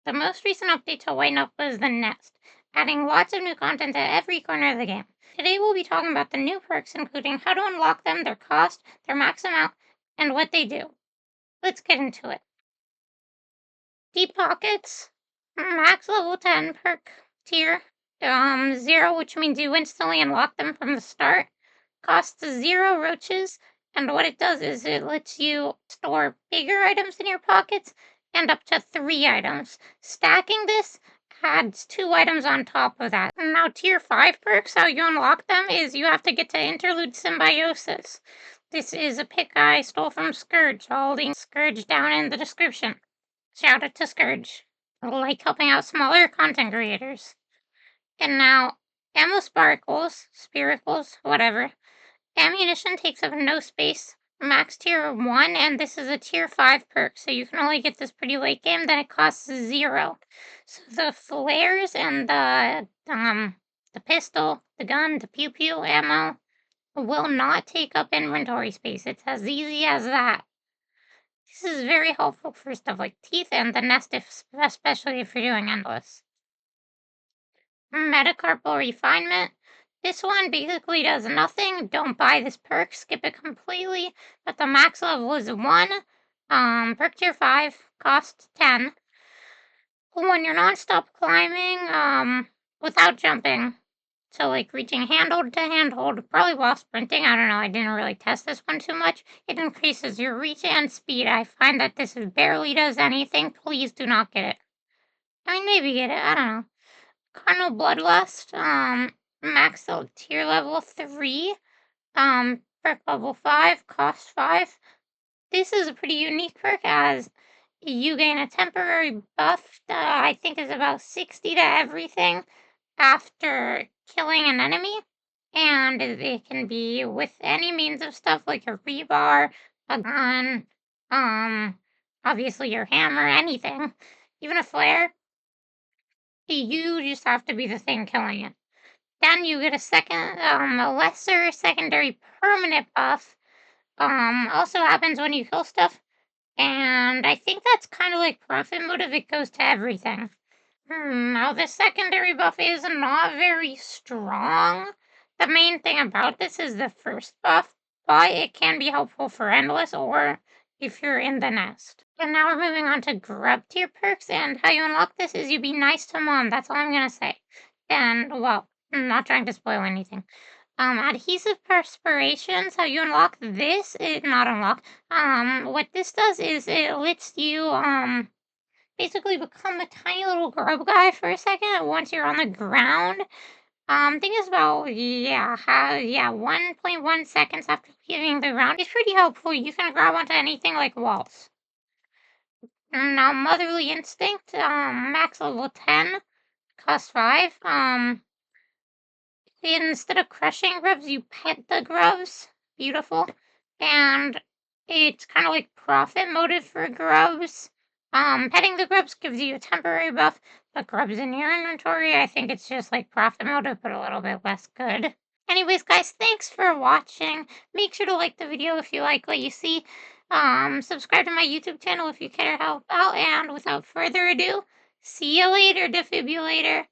The most recent update to White Knuckle is the Nest, adding lots of new content at every corner of the game. Today we'll be talking about the new perks, including how to unlock them, their cost, their max amount, and what they do. Let's get into it. Deep Pockets, max level 10 perk tier, 0, which means you instantly unlock them from the start. Costs 0 roaches, and what it does is it lets you store bigger items in your pockets and up to 3 items. Stacking this adds 2 items on top of that. Now, tier 5 perks, how you unlock them is you have to get to Interlude Symbiosis. This is a pick I stole from Scourge. I'll link Scourge down in the description. Shout out to Scourge. I like helping out smaller content creators. And now, ammo Spiracles, whatever. Ammunition takes up no space, max tier 1, and this is a tier 5 perk, so you can only get this pretty late game, then it costs 0. So the flares and the pistol, the gun, the pew-pew ammo will not take up inventory space. It's as easy as that. This is very helpful for stuff like teeth and the nest, especially if you're doing endless. Metacarpal Refinement. This one basically does nothing. Don't buy this perk. Skip it completely. But the max level is 1. Perk tier 5. Cost 10. When you're non-stop climbing, without jumping, so like reaching handhold to handhold, probably while sprinting, I don't know, I didn't really test this one too much, it increases your reach and speed. I find that this barely does anything. Please do not get it. I mean, maybe get it. I don't know. Carnal Bloodlust, max tier level 3, perk level 5, cost 5. This is a pretty unique perk as you gain a temporary buff that I think is about 60 to everything after killing an enemy. And it can be with any means of stuff like a rebar, a gun, obviously your hammer, anything, even a flare. You just have to be the thing killing it. Then you get a lesser secondary permanent buff. Also happens when you kill stuff. And I think that's kind of like profit motive. It goes to everything. Now the secondary buff is not very strong. The main thing about this is the first buff, but it can be helpful for endless or if you're in the nest. And now we're moving on to Grub tier perks, and how you unlock this is you be nice to mom. That's all I'm gonna say. And, well, I'm not trying to spoil anything. Adhesive Perspirations, how you unlock this, not unlock. What this does is it lets you, basically become a tiny little grub guy for a second once you're on the ground. Thing is about, 1.1 seconds after leaving the ground. It's pretty helpful. You can grab onto anything like walls. Now, Motherly Instinct, max level 10, cost 5. Instead of crushing grubs, you pet the grubs. Beautiful. And it's kind of like profit motive for grubs. Petting the grubs gives you a temporary buff, but grubs in your inventory, I think it's just like profit motive, but a little bit less good. Anyways, guys, thanks for watching. Make sure to like the video if you like what you see. Subscribe to my YouTube channel if you care to help out. And without further ado, see you later, defibrillator.